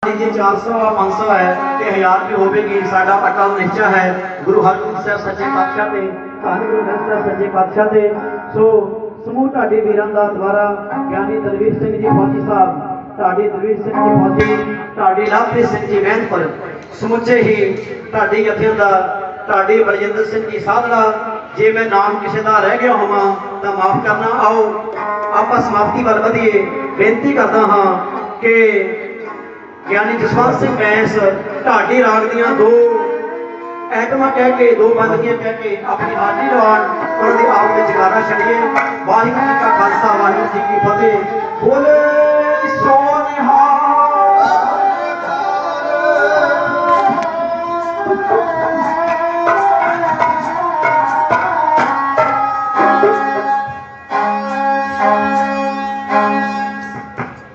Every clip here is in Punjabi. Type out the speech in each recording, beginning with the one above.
जी 400 500 है ते 1000 भी होगी। साडा अटल निश्चय है गुरु हरगोबिंद साहब सच्चे पातशाह ते धन गुरु ग्रंथ साहब सच्चे पातशाह ते। सो समूह ढाडी वीरां दा द्वारा ज्ञानी दलवीर सिंह जी फौजी साहब, ढाडी दलवीर सिंह जी फौजी, ढाडी लवप्रीत सिंह जी महंतपुर, समुचे ही ढाडी जथियां दा, ढाडी बलजिंदर सिंह जी साधड़ा। जे मैं नाम किसी का रह गया होवां तो माफ करना। आओ आप समाप्ति वाल वधिए। बेनती करदा हाँ कि ज्ञानी जसवंत सिंह बैंस ढाडी राग दियां दो ऐटमां कह के, दो बंदगियां कह के अपनी हाजिरी लवान, उन्होंने आप में जगारा छड़िए। वाहिगुरू जी का खालसा, वाहिगुरू जी की फतेह। बोले सो निहाल।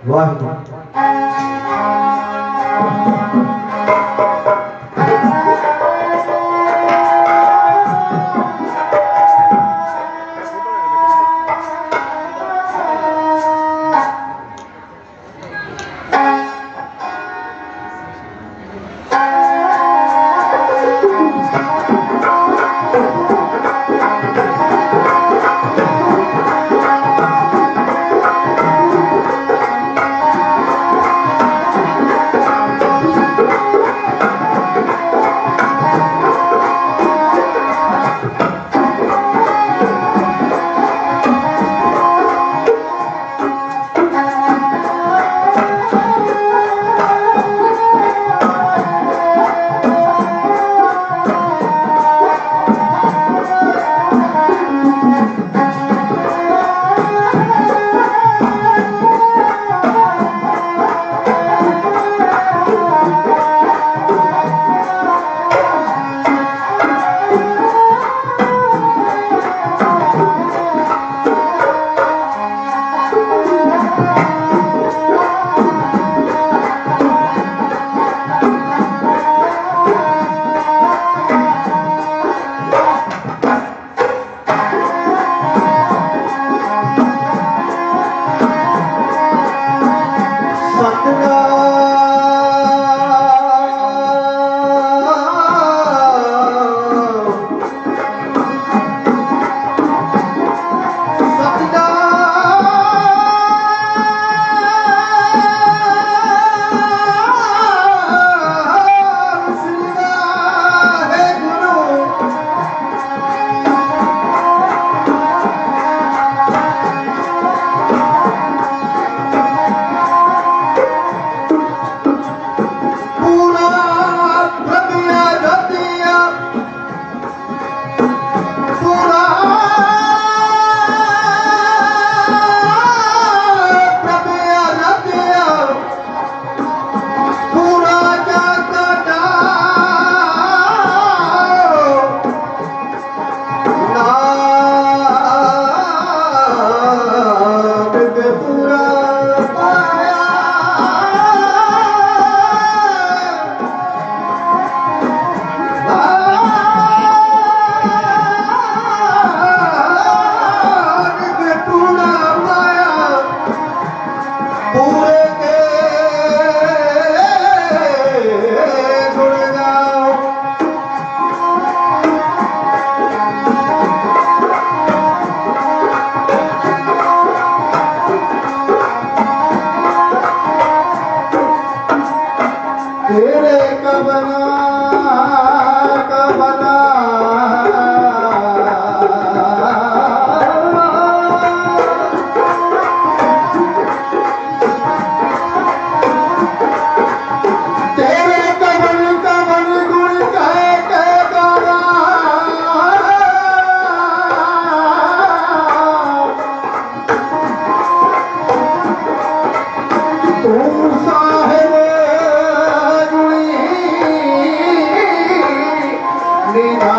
वाहिगुरू Nina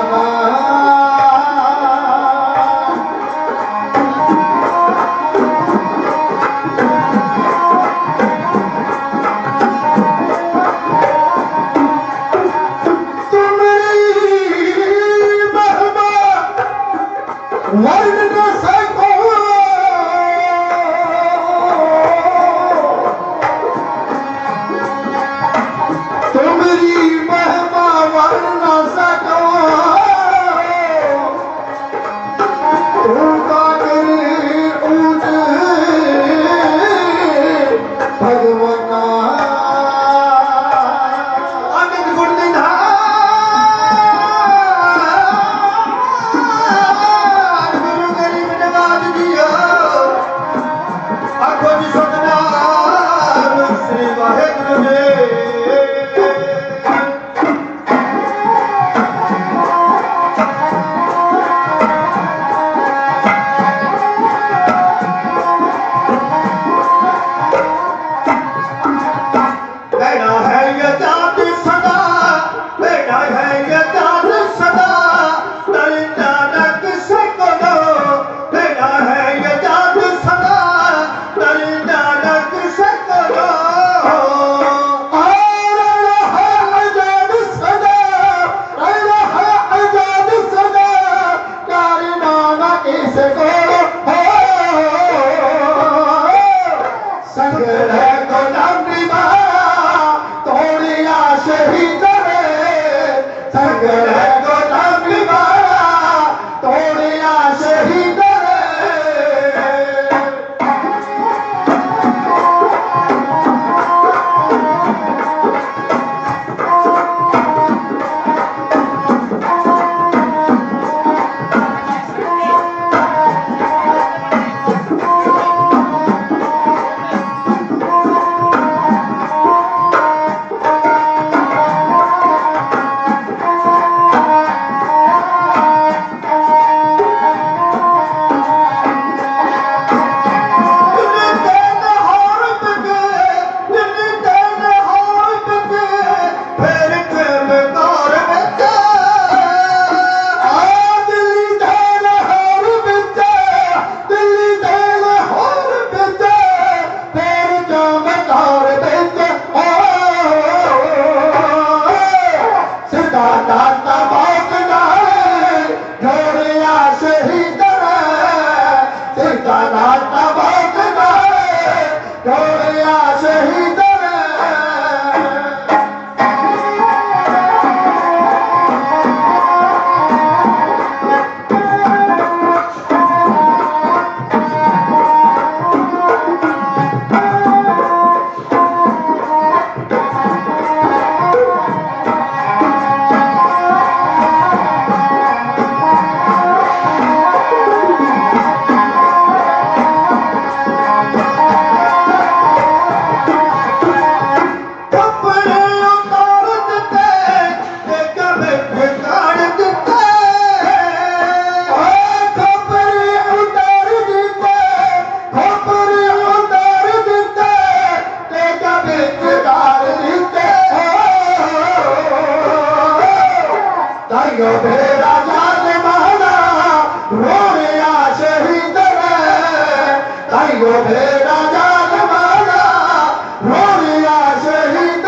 ताइयो भेड़ा जान माना रोया शहीद ताइयो भेड़ा जान माना रोया शहीद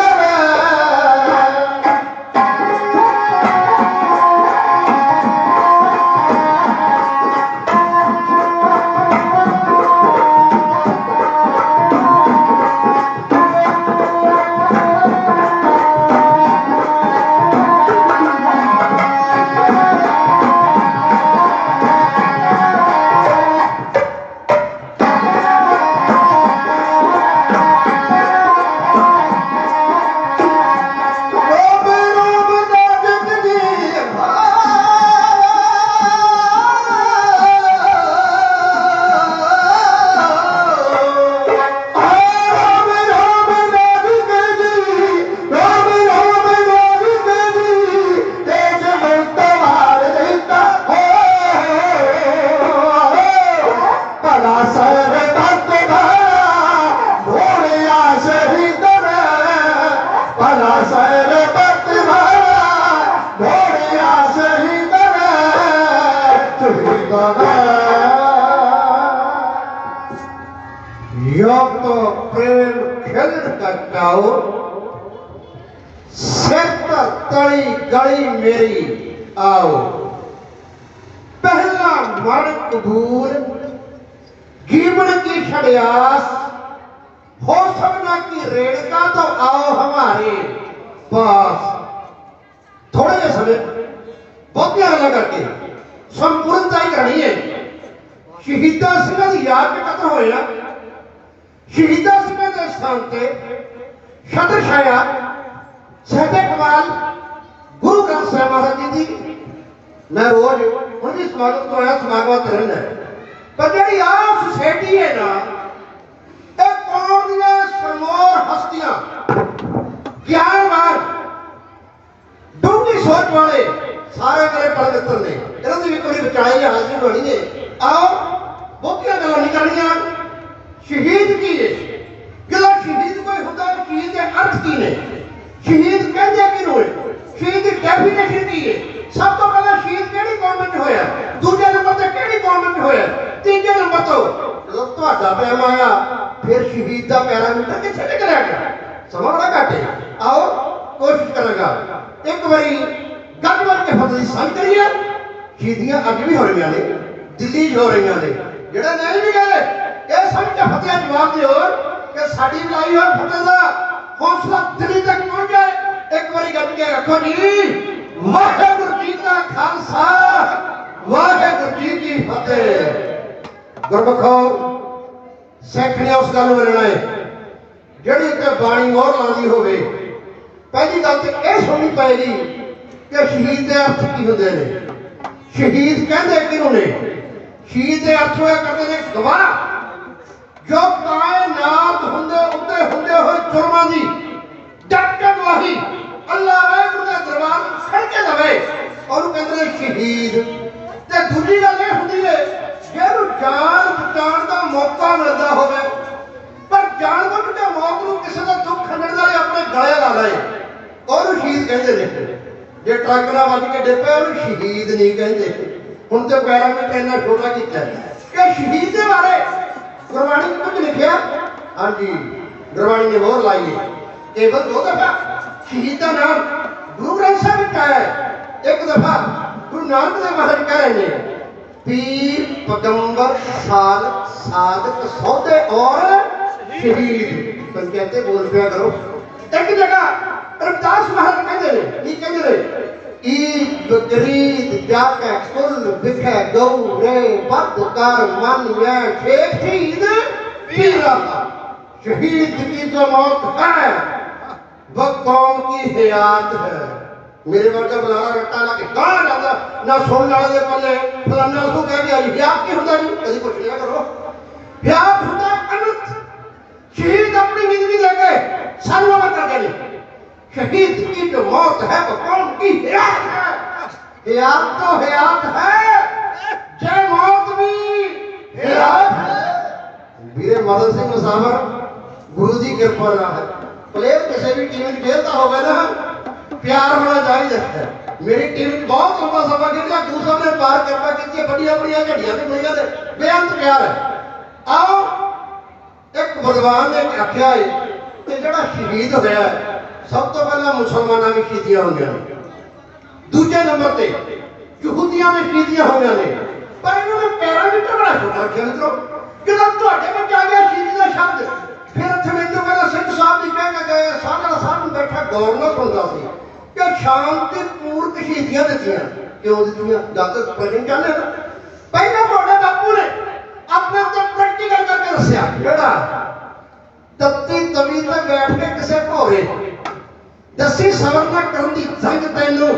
तो प्रेम खेल कटाओ सिर तली गली मेरी आओ पहला मन कबूल जीवन की छड़ियास हो सकना की रेणुका तो आओ हमारे पास थोड़े जे समय बहुतिया गल्लां करके संपूर्णता ही करनी है शहीदा सिंह की याद में कतल होया शहीदा सिंह के स्थान से छत्र छाया सहबे कमाल गुरु ग्रंथ साहिब महाराज जी की मैं रोज उनकी समागम तो आया समागम करना पर जी आ सोसाइटी है ना एक कौम दियां सरमौर हस्तियां ज्ञानवान डूंगी सोच वाले सारे मेरे पढ़ मित्र ने इन्होंने भी कोई विचारे हाजिर होनी है आओ बहुतियां गल्लां नहीं करनियां शहीद की है जो शहीद कोई होता है शहीद के अर्थ की ने शहीद कहते किनू है शहीद की डेफिनेशन की है सब तो पहले शहीद केड़ी गवर्नमेंट होया दूसरे नंबर ते केड़ी गवर्नमेंट होया तीसरे नंबर तो जब ਤੁਹਾਡਾ पैम आया फिर शहीद का पैरामीटर किथे निकलिया गया समा बड़ा घट है आओ कोशिश करेगा एक बारी गठबंधन के फतह की समझ करिए शहीदियां अगे भी हो रही ने दिल्ली हो रही ने जेड़ा नहीं भी गए ये समझ के फतेह जवाब दियो कि साडी बुलाई और फतेह दा हौसला दिल्ली तक पहुंच जाए एक बारी गट के रखो जी वाहेगुरु जी का खालसा वाहेगुरु जी की फतेह गुरमुखो सिख ने उस गल मिलना है जेड़ी ते बाणी और लादी होवे पहली गल ते यह सुननी पएगी कि शहीद के अर्थ की होंदे ने शहीद कहंदे किहनू ने शहीद के अर्थ होया करते ने गवाह जो कायनात होंदे उत्ते होंदे होए जुर्मां दी डट के गवाही अल्लाह वाहिगुरू दे दरबार में खड़ के दवे और कहंदे ने शहीद ते दूजी गल ये हुंदी है जेनु जान बचाण दा मौका मिलदा होवे पर जान बुझ के मौत नूं किसी दा दुख खंडण वाले अपने गले ला लए और शहीद कहंदे ने जे ट्रक नाल वज के डिप्पे और शहीद नहीं कहंदे हुण ते पैरामीटर इन्ना छोटा कीता कि शहीद दे बारे गुरबाणी में कुछ लिखा हाँ जी गुरबाणी ने मोहर लाई है केवल 2 दफा शहीद का नाम गुरु ग्रंथ साहिब में आया है एक दफा गुरु नानक देव महाराज कह रहे हैं पीर पैगंबर साधक सौदे और शहीद तो कहते बोल पिया करो एक जगह रविदास महाराज कहते हैं ईद गरीब जाके कुल बिखे गौरे बद कर मन में शेख शहीद पीरा शहीद की जो मौत है वह कौम की हयात है मेरे वर्गा बुलाना रट्टा ला के कहां जाता ना सुन वाले दे पल्ले फलाना उसको कह के आई हयात की होता नहीं कभी कुछ नहीं करो हयात होता अनंत शहीद अपनी जिंदगी लेके सालवा कर गए शहीद की जो मौत है वो कौन की हयात है हयात तो हयात है जय मौत भी हयात है वीर मदन सिंह मुसावर गुरु की कृपा ना है प्लेयर किसी भी टीम में खेलता होगा ना प्यार होना चाहिए मेरी टीम बहुत लंबा सफा खेलिया, गुरु साहब ने पार कृपा की, बड़िया बड़िया घड़िया भी मिलिया ने बेअंत प्यार है। आओ एक विद्वान ने आख्या है कि जिहड़ा शहीद होया सब तो पहला मुसलमानों की शहीदियां हुई ने, दूजे नंबर ते यहूदियों ने शहीदियां हुई ने, पर इन्होंने पैरामीटर बड़ा छोटा रखा मित्रों। ਜਦੋਂ ਤੁਹਾਡੇ ਵਿੱਚ ਆ ਗਿਆ ਸ਼ਹੀਦੀ ਦਾ ਸ਼ਬਦ, ਫਿਰ ਇੱਥੇ ਮੈਨੂੰ ਕਹਿੰਦਾ ਸਿੰਘ ਸਾਹਿਬ ਜੀ ਕਹਿ ਕੇ ਗਏ, ਸਾਡਾ ਸਾਹਮਣੇ ਬੈਠਾ ਗਵਰਨਰ ਹੁੰਦਾ ਸੀ ਕਿ ਸ਼ਾਂਤੀਪੂਰਕ ਸ਼ਹੀਦੀਆਂ ਦਿੱਤੀਆਂ, ਕਿਉਂ ਦਿੱਤੀਆਂ? ਗੱਲ ਪ੍ਰਗਟ ਚਾਹੁੰਦੇ ਨਾ। ਪਹਿਲਾਂ ਤੁਹਾਡੇ ਬਾਪੂ ਨੇ ਆਪਣੇ ਉੱਤੇ ਪ੍ਰੈਕਟੀਕਲ ਕਰਕੇ ਦੱਸਿਆ, ਜਿਹੜਾ ਤੱਤੀ ਤਵੀ ਤੇ ਬੈਠ ਕੇ ਕਿਸੇ ਭੋਰੇ ਦੱਸੀ ਸਬਰ ਨਾ ਕਰਨ ਦੀ ਸੰਗ ਤੈਨੂੰ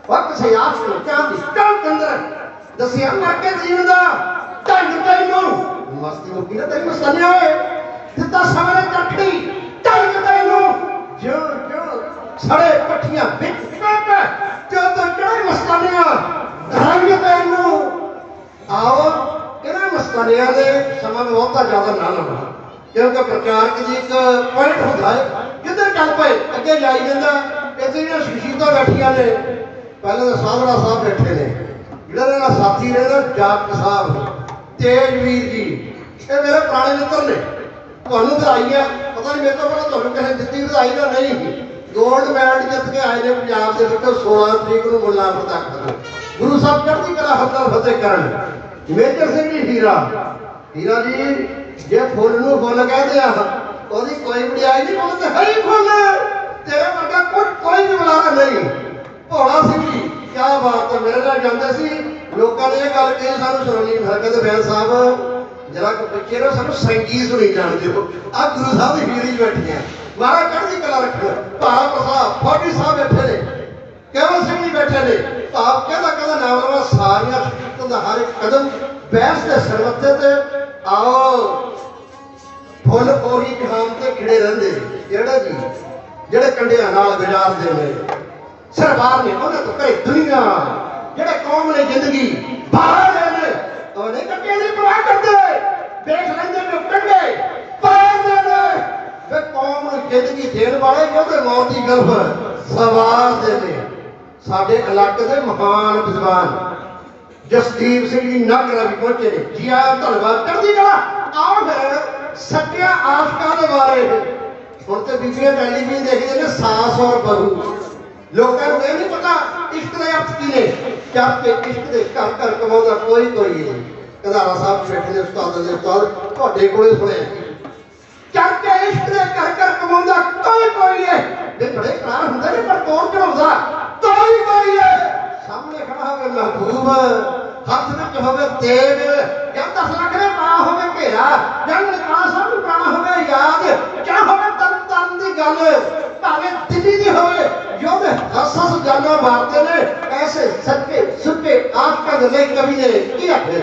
ਵਕਤ ਸੇ ਆਸ ਨੂੰ ਚਾਹਦੀ ਟੰਗ ਅੰਦਰ ਦੱਸਿਆ ਮਰ ਕੇ ਜੀਣ ਦਾ ਢੰਗ ਤੈਨੂੰ ਮਸਤੀ ਮੁੱਕੀ ਨਾ ਤੇਰੀ ਮਸਤਾਨੀਆਂ ਹੋਏ ਦਿੱਤਾ ਸਵਰੇ ਚੱਕੜੀ ਢੰਗ ਤੈਨੂੰ ਜੋ ਜੋ ਸੜੇ ਪੱਠੀਆਂ ਵਿੱਚ ਕੱਟ ਜਦੋਂ ਚੜੇ ਮਸਤਾਨੀਆਂ ਰੰਗ ਤੈਨੂੰ। ਆਓ ਇਹਨਾਂ ਮਸਤਾਨੀਆਂ ਦੇ ਸਮਾਂ ਬਹੁਤਾ ਜ਼ਿਆਦਾ ਨਾ ਲਾਉਣਾ, ਕਿਉਂਕਿ ਪ੍ਰਚਾਰਕ ਜੀ ਇੱਕ ਪੁਆਇੰਟ ਹੁੰਦਾ ਹੈ ਜਿੱਧਰ ਚੱਲ ਪਏ ਅੱਗੇ ਜਾਈ ਜਾਂਦਾ। ਇੱਥੇ ਜਿਹੜੀਆਂ ਸ਼ਹੀਦਾਂ ਬੈਠੀਆਂ ਨੇ, ਪਹਿਲਾਂ ਤਾਂ ਸਾਧੜਾ ਸਾਹਿਬ ਬੈਠੇ ਨੇ, ਜਿਹੜਾ ਇਹਨਾਂ ਸਾਥੀ ਰਹਿੰਦਾ ਜਾਪ ਸਾਹਿਬ ਤੇਜਵੀਰ ਜੀ, ਇਹ ਮੇਰੇ ਪੁਰਾਣੇ ਮਿੱਤਰ ਨੇ। ਤੁਹਾਨੂੰ ਵਧਾਈ ਹੈ, ਪਤਾ ਨਹੀਂ ਮੇਰੇ ਤੋਂ ਪਹਿਲਾਂ ਤੁਹਾਨੂੰ ਕਿਸੇ ਦਿੱਤੀ ਵਧਾਈ ਜਾਂ ਨਹੀਂ। ਗੋਲਡ ਮੈਡਲ ਜਿੱਤ ਕੇ ਆਏ ਨੇ ਪੰਜਾਬ ਦੇ ਵਿੱਚੋਂ 16 ਤਰੀਕ ਨੂੰ ਮੁੱਲਾਂਪੁਰ ਤੱਕ। ਗੁਰੂ ਸਾਹਿਬ ਚੜ੍ਹਦੀ ਕਲਾ ਹੱਥਾਂ ਫਤਿਹ ਕਰਨ। ਮੇਜਰ ਸਿੰਘ ਜੀ ਹੀਰਾ ਜੀ, ਜੇ ਫੁੱਲ ਨੂੰ ਫੁੱਲ ਕਹਿੰਦੇ ਆ ਉਹਦੀ ਕੋਈ ਵਡਿਆਈ ਨਹੀਂ, ਉਹ ਤਾਂ ਹੈ ਹੀ ਫੁੱਲ, ਤੇਰੇ ਵਰਗਾ ਕੋਈ ਵੀ ਬੁਲਾਰਾ ਨਹੀਂ। ਭੋਲਾ ਸਿੰਘ ਜੀ ਕਿਆ ਬਾਤ ਹੈ, ਮੇਰੇ ਨਾਲ ਜਾਂਦੇ ਸੀ, ਲੋਕਾਂ ਨੇ ਇਹ ਗੱਲ ਕਹੀ ਸਾਨੂੰ ਸੁਣਨੀ ਨਹੀਂ। ਕਹਿੰਦੇ ਬੈਨ ਸਾਹਿਬ ਜਰਾ ਪਿੱਛੇ ਨਾ ਸਾਨੂੰ ਸੰਗੀਤ ਸੁਣੀ ਜਾਣ ਦਿਓ। ਆ ਗੁਰੂ ਸਾਹਿਬ ਦੀ ਹੀਰੀ ਬੈਠੀਆਂ, ਮਹਾਰਾਜ ਚੜ੍ਹਦੀ ਕਲਾ ਰੱਖੋ। ਭਾਵ ਪ੍ਰਸਾਦ ਫੌਜੀ ਸਾਹਿਬ ਬੈਠੇ ਨੇ, ਕੇਵਲ ਸਿੰਘ ਜੀ ਬੈਠੇ ਨੇ। ਭਾਵ ਕਹਿੰਦਾ ਨਾਮ ਸਾਰੀਆਂ ਸ਼ਹੀਦਾਂ ਦਾ ਹਰ ਇੱਕ ਕਦਮ ਬਹਿਸ ਦੇ ਸਰਵੱਤੇ ਤੇ। ਆਓ ਫੁੱਲ ਉਹੀ ਜਹਾਨ ਤੇ ਖਿੜੇ ਰਹਿੰਦੇ ਜਿਹੜੇ ਕੰਢਿਆਂ ਨਾਲ ਗੁਜ਼ਾਰਦੇ ਨੇ। ਸਰਦਾਰ ਨੇ ਉਹਨਾਂ ਤੋਂ ਕਹੀ ਦੁਨੀਆ ਜਿਹੜੇ ਕੌਮ ਨੇ ਜ਼ਿੰਦਗੀ ਬਾਹਰ ਨੇ, ਉਹਨੇ ਕੱਟੇ ਦੀ ਪਰਵਾਹ ਕਰਦੇ, ਦੇਖ ਲੈਂਦੇ ਨੇ ਕੰਢੇ ਪਾਰ ਦੇ ਵੇ ਕੌਮ ਨੂੰ ਜ਼ਿੰਦਗੀ ਦੇਣ ਵਾਲੇ ਉਹਦੇ ਮੌਤ ਦੀ ਗਲਫ ਸਵਾਰਦੇ ਨੇ। ਸਾਡੇ ਇਲਾਕੇ ਦੇ ਮਹਾਨ ਵਿਦਵਾਨ ਜਸਦੀਪ ਸਿੰਘ ਜੀ ਨਾਗਰਾ ਵੀ ਪਹੁੰਚੇ ਨੇ। ਜੀ ਆਇਆਂ, ਧੰਨਵਾਦ, ਚੜ੍ਹਦੀ ਕਲਾ। ਆਓ ਫਿਰ ਸੱਚਿਆ ਆਸ਼ਕਾਂ ਦੇ ਬਾਰੇ। ਹੁਣ ਤੇ ਬੀਬੀਆਂ ਟੈਲੀਵਿਜ਼ਨ ਦੇਖਦੇ ਨੇ ਸਾਸ ਔਰ ਬਹੂ, ਲੋਕਾਂ ਨੂੰ ਇਹ ਨਹੀਂ ਪਤਾ ਇਸ਼ਕ ਦੇ ਅਰਥ ਕੀ ਨੇ। ਚੱਕ ਕੇ ਇਸ਼ਕ ਦੇ ਘਰ ਘਰ ਕਮਾਉਂਦਾ ਕੋਈ ਨਹੀਂ। ਕਧਾਰਾ ਸਾਹਿਬ ਬੈਠੇ ਨੇ ਉਸਤਾਦ ਦੇ ਉਸਤਾਦ, ਤੁਹਾਡੇ ਕੋਲੇ ਸੁਣਿਆ ਚੱਕ ਕੇ ਇਸ਼ਕ ਦੇ ਘਰ ਘਰ ਕਮਾਉਂਦਾ ਕੋਈ ਹੈ। ਜੇ ਬੜੇ ਕਰਾਰ ਹੁੰਦੇ ਨੇ ਪਰ ਕੌਣ ਚੜਾਉਂਦਾ ਕੋਈ ਹੈ। ਸਾਹਮਣੇ ਖੜਾ ਹੋਵੇ ਮਹਿਬੂਬ, ਹੱਥ ਵਿੱਚ ਹੋਵੇ ਤੇਗ, ਜਾਂ 10 ਲੱਖ ਦੇ ਪਾ ਹੋਵੇ ਘੇਰਾ, ਜਾਂ ਨਿਕਾਹ ਸਾਹਿਬ ਨੂੰ ਪਾਣਾ ਹੋਵੇ ਯਾਦ, ਜਾਂ ਹੋਵੇ ਤਨ ਦੀ ਗੱਲ, ਭਾਵੇਂ ਦਿੱਲੀ ਦੀ ਹੋਵੇ ਯੋਧ ਹੱਸ ਜਾਨਾਂ ਮਾਰਦੇ ਨੇ। ਐਸੇ ਸੱਚੇ ਸੁੱਚੇ ਆਸ਼ਕਾਂ ਦੇ ਲਈ ਕਵੀ ਨੇ ਕੀ ਆਖਿਆ?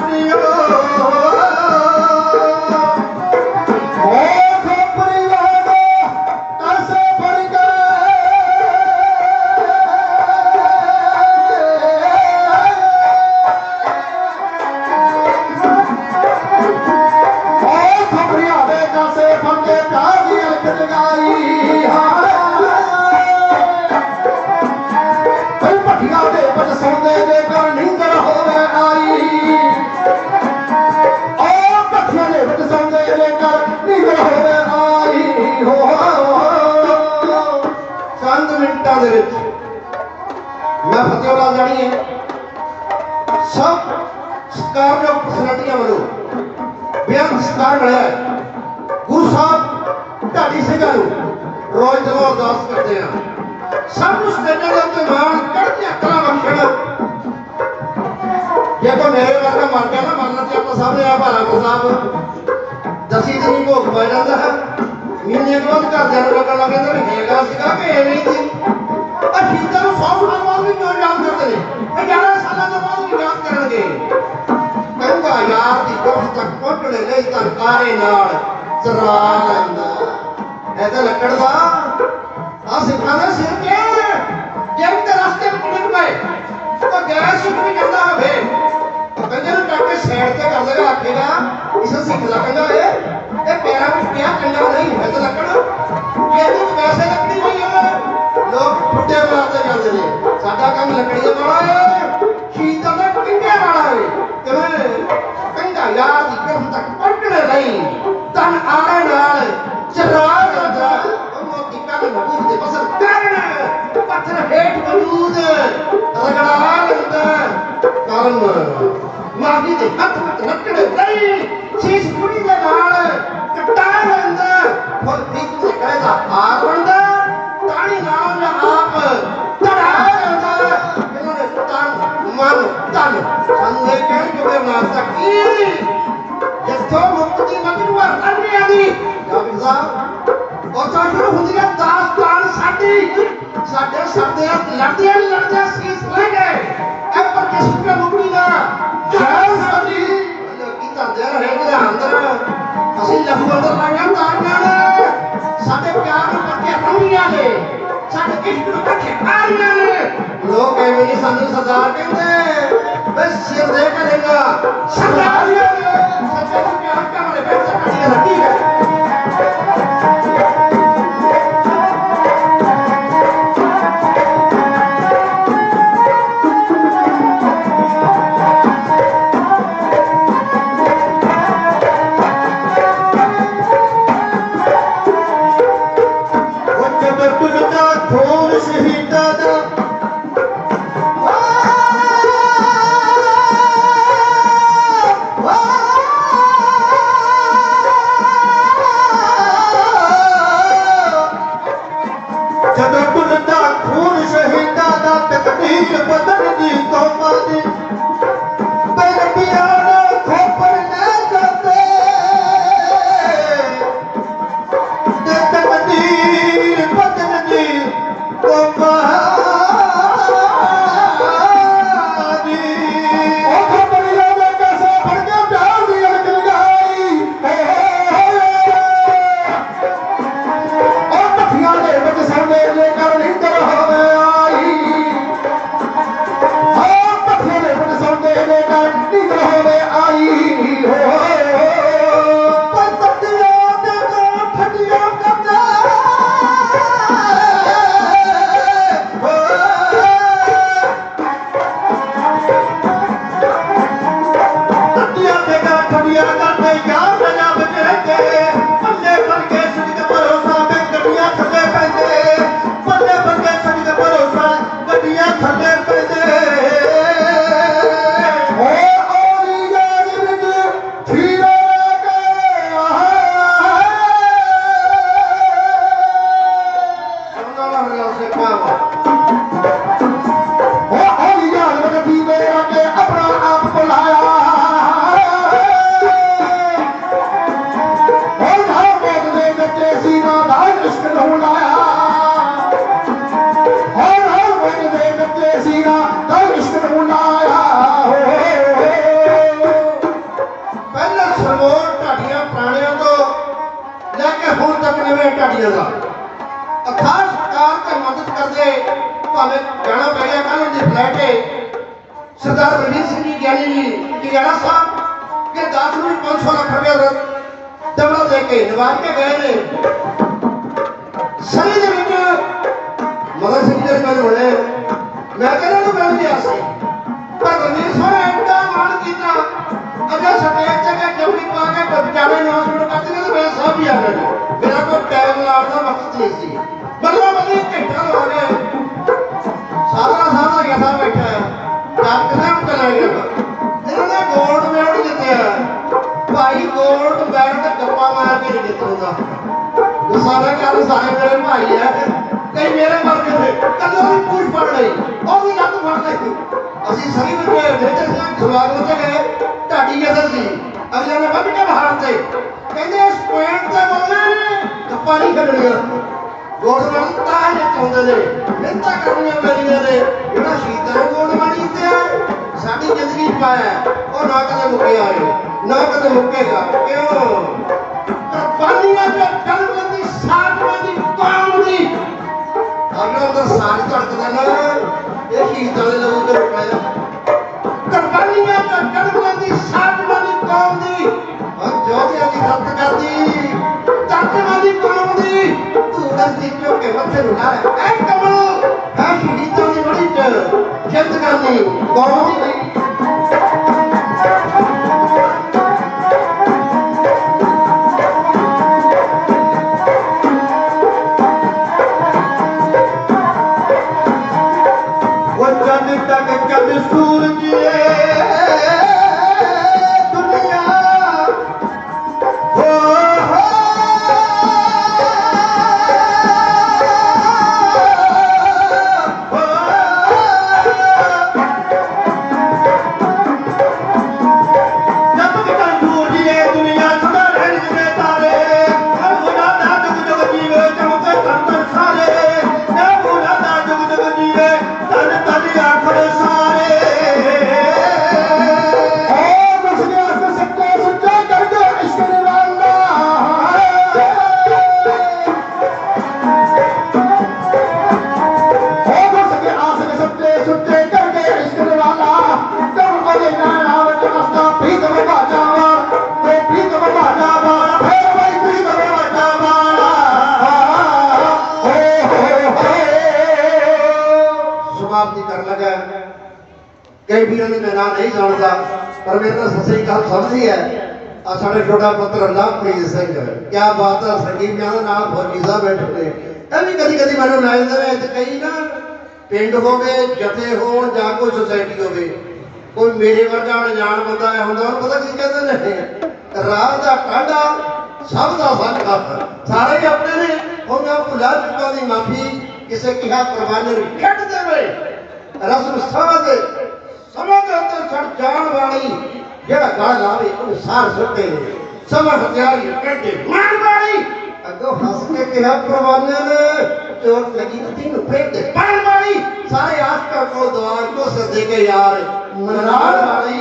ਛੱਡਿਓ ਉਹ ਖੋਪਰੀਆਂ ਦਾ ਕਸੇ ਫੜ ਉਹ ਖੋਪਰੀਆਂ ਦੇ ਕਸੇ ਫੜ ਕੇ ਪਿਆਰ ਦੀ ਅਲਖ ਜਗਾਈ ਭੱਟੀਆਂ ਦੇ ਵਿੱਚ ਸੌਂਦੇ ਦੇ ਘਰ ਨੀਂਦਰ ਹੋਵੇ ਆਈ ਉਹ ਭੱਟੀਆਂ ਦੇ ਵਿੱਚ ਸੌਂਦੇ ਦੇ ਘਰ ਨੀਂਦਰ ਹੋਵੇ ਆਈ ਹੋ ਚੰਦ ਮਿੰਟਾਂ ਦੇ ਵਿੱਚ ਮੈਂ ਫਤਿਹਵਾਲ ਜਾਣੀ ਹੈ ਸਭ ਸਤਿਕਾਰਯੋਗ ਪਰਸਨੈਲਿਟੀਆਂ ਵੱਲੋਂ ਬੇਅੰਤ ਸਤਿਕਾਰ ਮਿਲਿਆ ਹੈ। ਗੁਰੂ ਸਾਹਿਬ ਢਾਡੀ ਸਿੰਘਾਂ ਨੂੰ ਰੋਜ਼ ਤੋਂ ਅਰਦਾਸ ਕਰਦੇ ਆ ਸਭ ਨੂੰ ਸਟੇਜਾਂ ਦੇ ਉੱਤੇ ਮਾਣ ਚੜ੍ਹਦੀਆਂ ਕਲਾ ਬਖਸ਼ਣ ਜੇ ਕੋਈ ਮੇਰੇ ਵਰਗਾ ਮਰ ਗਿਆ ਨਾ ਮਰਨ ਤੇ ਆਪਾਂ ਸਭ ਨੇ ਆ ਭਾਲਾ ਕੋ ਸਾਹਿਬ ਦਸੀ ਦਿਨ ਭੋਗ ਪੈ ਜਾਂਦਾ ਹੈ ਮਹੀਨੇ ਬਾਅਦ ਘਰਦਿਆਂ ਨੂੰ ਲੱਗਣ ਲੱਗ ਜਾਂਦਾ ਵੀ ਹੈਗਾ ਸੀਗਾ ਕਿ ਐਵੇਂ ਹੀ ਸੀ ਅਸ਼ੀਦਾਂ ਨੂੰ 100 ਸਾਲ ਬਾਅਦ ਵੀ ਕਿਉਂ ਯਾਦ ਕਰਦੇ ਨੇ ਇਹ 11 ਸਾਲਾਂ ਤੋਂ ਬਾਅਦ ਵੀ ਯਾਦ ਕਰਨਗੇ ਕਹਿੰਦਾ ਯਾਰ ਦੀ ਗੁਰਤ ਤੱਕ ਪਹੁੰਚਣੇ ਲਈ ਤਾਂ ਕਾਰੇ ਨਾਲ ਚਰਾ ਲੈਂਦਾ ਇਹ ਤਾਂ ਲੱਕੜ ਦਾ ਆ ਸਿੱਖਾਂ ਦੇ ਸਿਰ ਤੇ ਜੇ ਤੇ ਰਸਤੇ ਵਿੱਚ ਡਿੱਗ ਪਏ ਤਾਂ ਗੈਸ ਉੱਤੇ ਵੀ ਜਾਂਦਾ ਹੋਵੇ ਕਹਿੰਦੇ ਨੂੰ ਟੱਕ ਕੇ ਸਾਈਡ ਤੇ ਕਰ ਦੇਗਾ ਆਖੇਗਾ ਇਸ ਸਿੱਖ ਲੱਗਦਾ ਇਹ ਪੈਰਾਂ ਵਿੱਚ ਪਿਆ ਕੰਡਾ ਨਹੀਂ ਹੈ ਤਾਂ ਲੱਕੜ ਇਹਦੇ ਵਿੱਚ ਵੈਸੇ ਲੱਕੜੀ ਨਹੀਂ ਹੈ ਲੋਕ ਫੁੱਟੇ ਮਾਰਦੇ ਜਾਂਦੇ ਨੇ ਸਾਡਾ ਕੰਮ ਲੱਕੜੀਆਂ ਵਾਲਾ ਹੈ ਸ਼ੀਤਾਂ ਦਾ ਕੰਡਿਆਂ ਵਾਲਾ ਹੈ ਕਿਵੇਂ ਕੰਡਾ ਯਾਰ ਦੀ ਗਰਮ ਤੱਕ ਪਹੁੰਚਣੇ ਨਹੀਂ ਤਨ ਆੜੇ ਨਾਲ ਚਰਾ ਜਾਂਦਾ ਮੂੰਹ ਤੇ ਬਸਰ ਕਰਨ ਪੱਥਰ ਹੇਠ ਮੌਜੂਦ ਰਗੜਾ ਲੈਂਦਾ ਕਰਨ ਮਾਫੀ ਦੇ ਹੱਥ ਵਿੱਚ ਲੱਕੜੇ ਨਹੀਂ ਸ਼ੀਸ਼ ਕੁੜੀ ਦੇ ਨਾਲ ਕਟਾ ਲੈਂਦਾ ਫੁੱਲ ਪੀਕ ਦੇ ਕਹੇ ਦਾ ਹਾਰ ਬਣਦਾ ਤਾਣੀ ਨਾਲ ਜਾਂ ਆਪ ਤੜਾ ਲੈਂਦਾ ਇਹਨਾਂ ਨੇ ਤਨ ਮਨ ਤਨ ਸੰਦੇ ਕਹਿ ਜੁੜੇ ਨਾਸਤਾ ਕੀ ਜਿੱਥੋਂ ਮੁਕਤੀ ਮੰਗੂ ਅੰਨਿਆਂ ਦੀ ਜਾਬਿਰ ਸਾਹਿਬ ਉਹ ਤਾਂ ਸ਼ੁਰੂ ਹੁੰਦੀ ਹੈ ਦਾਸਤਾਨ ਸਾਡੀ ਸਾਡੇ ਸਰਦੇ ਲੜਦਿਆਂ ਸੀਸ ਲੈ ਗਏ ਇਹ ਪਰ ਕਿਸ ਨੂੰ ਮੁਕਤੀ ਦਾ ਜੈ ਸਾਡੀ ਕੀ ਕਰਦੇ ਰਹੇ ਕਿ ਅੰਦਰ ਅਸੀਂ ਲਹੂ ਅੰਦਰ ਲਾਇਆ ਤਾਰੀਆਂ ਨੇ ਸਾਡੇ ਪਿਆਰ ਨੂੰ ਕੱਟੇ ਰੰਗੀਆਂ ਨੇ ਸਾਡੇ ਇਸ਼ਕ ਨੂੰ ਕੱਟੇ ਆਰੀਆਂ ਨੇ ਲੋਕ ਐਵੇਂ ਨਹੀਂ ਸਾਨੂੰ ਸਰਦਾਰ ਕਹਿੰਦੇ ਬਸ ਸਿਰ ਦੇ ਕਰੇਗਾ ਸਰਦਾਰੀਆਂ ਨੇ ਸੱਚੇ ਨੂੰ ਪਿਆਰ ਕਰਨ ਦੇ ਵਿੱਚ ਕੱਟੀਆਂ ਰੱਖੀ ਹੈ ਵੇ ਢਾਡੀਆਂ ਦਾ ਖਾਸ ਸਰਕਾਰ ਤੇ ਮਦਦ ਕਰਦੇ ਭਾਵੇਂ ਜਾਣਾ ਪੈ ਗਿਆ ਕੱਲ ਦੀ ਫਲੈਟ ਹੈ ਸਰਦਾਰ ਬਲਵੀਰ ਸਿੰਘ ਜੀ ਗਿਆਨੀ ਜੀ ਟਿਆਣਾ ਸਾਹਿਬ ਕਿ 10 ਨੂੰ 500 ਲੱਖ ਰੁਪਏ ਦਬੜਾ ਦੇ ਕੇ ਨਿਵਾਜ ਕੇ ਗਏ ਨੇ ਸਨੀ ਦੇ ਵਿੱਚ ਮਗਰ ਸਿੰਘ ਜੀ ਮੈਨੂੰ ਮਿਲੇ ਮੈਂ ਕਹਿੰਦਾ ਨੂੰ ਮਿਲ ਗਿਆ ਸੀ ਪਰ ਬਲਵੀਰ ਸਾਹਿਬ ਐਡਾ ਮਾਣ ਕੀਤਾ ਅਜਾ ਸਟੇਜ ਤੇ ਕਿ ਜੰਮੀ ਪਾ ਕੇ ਵਿਚਾਰੇ ਅਨਾਉਂਸਮੈਂਟ ਕਰਦੇ ਨੇ ਤੇ ਮੇਰੇ ਸਾਹਿਬ ਵੀ ਆ ਗਏ ਮੇਰਾ ਕੋਈ ਟਾਈਮ ਲਾਉਣ ਦਾ ਮਕਸਦ ਨਹੀਂ ਸੀ ਮਤਲਬ ਅਸੀਂ ਘੰਟਾ ਲਾ ਗਏ ਸਾਰਾ ਗਿਆ ਸਾਹਿਬ ਬੈਠਾ ਹੈ ਜੱਟ ਸਾਹਿਬ ਚਲਾ ਗਿਆ ਇਹਨਾਂ ਨੇ ਗੋਲਡ ਮੈਡਲ ਜਿੱਤਿਆ ਭਾਈ ਗੋਲਡ ਮੈਡਲ ਤੇ ਗੱਪਾਂ ਮਾਰ ਕੇ ਨਹੀਂ ਜਿੱਤਦਾ ਸਾਰੇ ਕੰਮ ਸਾਰੇ ਮੇਰੇ ਭਾਈ ਹੈ ਕਈ ਮੇਰੇ ਵਰਗੇ ਨੇ ਕਦੋਂ ਵੀ ਪੂਛ ਫੜ ਲਈ ਉਹ ਵੀ ਲੱਤ ਫੜ ਲਈ ਅਸੀਂ ਸਹੀ ਵਿੱਚ ਮੇਜਰ ਸਿੰਘ ਸਵਾਗਤ ਤੇ ਗਏ ਢਾਡੀ ਜਸਰ ਸੀ ਅਗਲੇ ਨੇ ਵੱਧ ਕੇ ਬਾਹਰ ਤੇ ਕਹਿੰਦੇ ਇਸ ਪੁਆਇੰਟ ਤੇ ਬੋਲਣਾ ਨੇ ਗੱਪਾਂ ਨਹੀਂ ਖੜਨੀਆਂ ਗੋਲਡ ਮੈਡਲ ਤਾਂ ਜਿੱਤਉਂਦੇ ਨੇ ਮਿਹਨਤਾਂ ਕਰਨੀਆਂ ਪੈਂਦੀਆਂ ਨੇ ਜਿਹੜਾ ਸ਼ਹੀਦਾਂ ਨੂੰ ਗੋਲਡ ਮੈਡਲ ਜਿੱਤਿਆ ਸਾਡੀ ਜ਼ਿੰਦਗੀ ਪਾਇਆ ਉਹ ਨਾ ਕਦੇ ਮੁੱਕਿਆ ਨਾ ਕਦੇ ਮੁੱਕੇਗਾ ਕਿਉਂ ਕੁਰਬਾਨੀਆਂ ਜੋ ਜਨਮਦੀ ਸਾਜਵਾਦੀ ਕੌਮ ਦੀ ਅਗਰ ਉਹਦਾ ਸਾਜ ਧੜਕਦਾ ਨਾ ਇਹ ਸ਼ਹੀਦਾਂ ਦੇ ਲੋਕ ਤੇ ਰੁਕਿਆ ਕੁਰਬਾਨੀਆਂ ਜੋ ਜਨਮਦੀ ਸਾਜਵਾਦੀ ਕੌਮ ਦੀ ਜੋਧਿਆਂ ਦੀ ਖੱਤ ਕਰਦੀ ਤਰਜਮਾਨੀ ਕੌਮ ਦੀ ਧੂੜਾਂ ਦੀ ਝੋਕੇ ਮੱਥੇ ਨੂੰ ਲਾ ਐ ਕਮਲ ਹੈ ਸ਼ਹੀਦਾਂ ਦੀ ਬੜੀ ਚ ਜਿੱਤ ਕਰਨੀ ਕੌਮ ਦੀ कई भी मैं ना नहीं जानता पर मेरे तो सही गल समझी है आ साडे छोटा पुत्र लवप्रीत सिंह क्या बात है संगीत में नाल फौजी साहब बैठे ने ਇਹ ਵੀ ਕਦੀ ਕਦੀ ਮੈਨੂੰ ਲੈ ਜਾਂਦੇ ਨੇ ਤੇ ਕਈ ਨਾ ਪਿੰਡ ਹੋਵੇ ਜਥੇ ਹੋਣ ਜਾਂ ਕੋਈ ਸੁਸਾਇਟੀ ਹੋਵੇ ਕੋਈ ਮੇਰੇ ਵਰਗਾ ਅਣਜਾਣ ਬੰਦਾ ਆਇਆ ਹੁੰਦਾ ਉਹਨੂੰ ਪਤਾ ਕੀ ਕਹਿੰਦੇ ਨੇ ਰਾਹ ਦਾ ਕਾਂਡਾ ਸਭ ਦਾ ਸੱਚ ਕਰ ਸਾਰੇ ਹੀ ਆਪਣੇ ਨੇ ਉਹਨਾਂ ਭੁੱਲਾ ਚੁੱਕਾਂ ਦੀ ਮਾਫੀ ਕਿਸੇ ਕਿਹਾ ਕੁਰਬਾਨੀ ਨੂੰ ਛੱਡ ਦੇਵੇ ਰਸਮ ਸਾਧ ਸਮਾਂ ਦੇ ਉੱਤੇ ਛੱਡ ਜਾਣ ਵਾਲੀ ਜਿਹੜਾ ਗਲ ਲਾਵੇ ਉਹਨੂੰ ਸਾਰ ਸੁੱਟੇ ਸਮਾਂ ਹਥਿਆਰੀ ਕੱਢੇ ਮਾਰ ਵਾਲੀ ਅੱਗੋਂ ਹੱਸ ਕੇ ਕਿਹਾ ਕੁਰਬਾਨੀ ਨੇ ਚੋਟ ਲੱਗੀ ਤੀਨ ਫੇਰ ਦੇ ਪਾਣ ਵਾਲੀ ਸਾਰੇ ਆਸਕਾ ਕੋਲ ਦੁਆਰ ਕੋ ਸੱਦੇ ਕੇ ਯਾਰ ਮਨਾਣ ਵਾਲੀ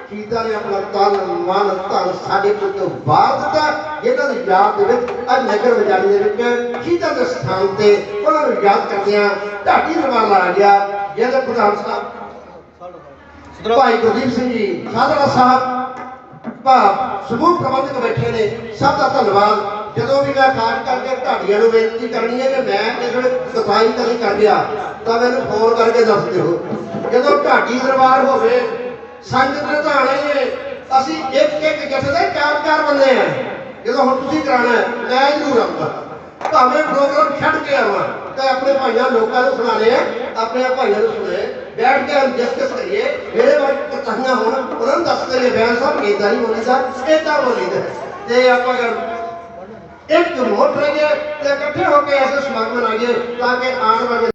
ਸ਼ਹੀਦਾਂ ਨੇ ਆਪਣਾ ਤਨ ਮਨ ਧਨ ਸਾਡੇ ਕੋਲ ਤੋਂ ਬਾਹਰ ਦਿੱਤਾ ਇਹਨਾਂ ਦੀ ਯਾਦ ਦੇ ਵਿੱਚ ਅੱਜ ਨਗਰ ਵਜਾਰੀ ਦੇ ਵਿੱਚ ਸ਼ਹੀਦਾਂ ਦੇ ਸਥਾਨ ਤੇ ਉਹਨਾਂ ਨੂੰ ਯਾਦ ਕਰਦਿਆਂ ਢਾਡੀ ਰਵਾਨਾ ਆ ਗਿਆ ਜਿਹਦੇ ਪ੍ਰਧਾਨ ਸਾਹਿਬ ਭਾਈ ਗੁਰਦੀਪ ਸਿੰਘ ਜੀ ਸਾਧਰਾ ਸਾਹਿਬ ਸਮੂਹ ਪ੍ਰਬੰਧਕ ਬੈਠੇ ਨੇ ਸਭ ਦਾ ਧੰਨਵਾਦ ਜਦੋਂ ਵੀ ਮੈਂ ਖਾਸ ਕਰਕੇ ਢਾਡੀਆਂ ਨੂੰ ਬੇਨਤੀ ਕਰਨੀ ਹੈ ਕਿ ਮੈਂ ਕਿਸੇ ਸਫਾਈ ਕਰੀ ਕਰ ਗਿਆ ਤਾਂ ਮੈਨੂੰ ਫੋਨ ਕਰਕੇ ਦੱਸ ਦਿਓ ਜਦੋਂ ਢਾਡੀ ਦਰਬਾਰ ਹੋਵੇ ਸੰਗਤ ਨੇ ਤਾਂ ਆਣਾ ਹੀ ਹੈ ਅਸੀਂ ਇੱਕ ਇੱਕ ਜਥੇ ਦੇ ਚਾਰ ਬੰਦੇ ਆ ਜਦੋਂ ਹੁਣ ਤੁਸੀਂ ਕਰਾਣਾ ਮੈਂ ਜ਼ਰੂਰ ਆਉਂਗਾ ਭਾਵੇਂ ਪ੍ਰੋਗਰਾਮ ਛੱਡ ਕੇ ਆਵਾਂ ਤੇ ਆਪਣੇ ਭਾਈਆਂ ਲੋਕਾਂ ਨੂੰ ਸੁਣਾਣੇ ਆ ਆਪਣੇ ਭਾਈਆਂ ਨੂੰ ਸੁਣੇ ਬੈਠ ਕੇ ਡਿਸਕਸ ਕਰੀਏ ਮੇਰੇ ਬਾਰੇ ਕਹਾਣੀਆਂ ਹੋਣ ਉਹਨਾਂ ਨੂੰ ਦੱਸ ਕਰੀਏ ਬਿਆਨ ਸਾਹਿਬ ਇਦਾਂ ਨਹੀਂ ਬੋਲੀਦਾ ਇਦਾਂ ਬੋਲੀਦਾ ਤੇ ਆਪਾਂ ਇੱਕ ਮੋਟ ਰਹੀਏ ਤੇ ਇਕੱਠੇ ਹੋ ਕੇ ਐਸੇ ਸਮਾਗਮ ਮਨਾਈਏ ਤਾਂ ਕਿ ਆਉਣ ਵਾਲੇ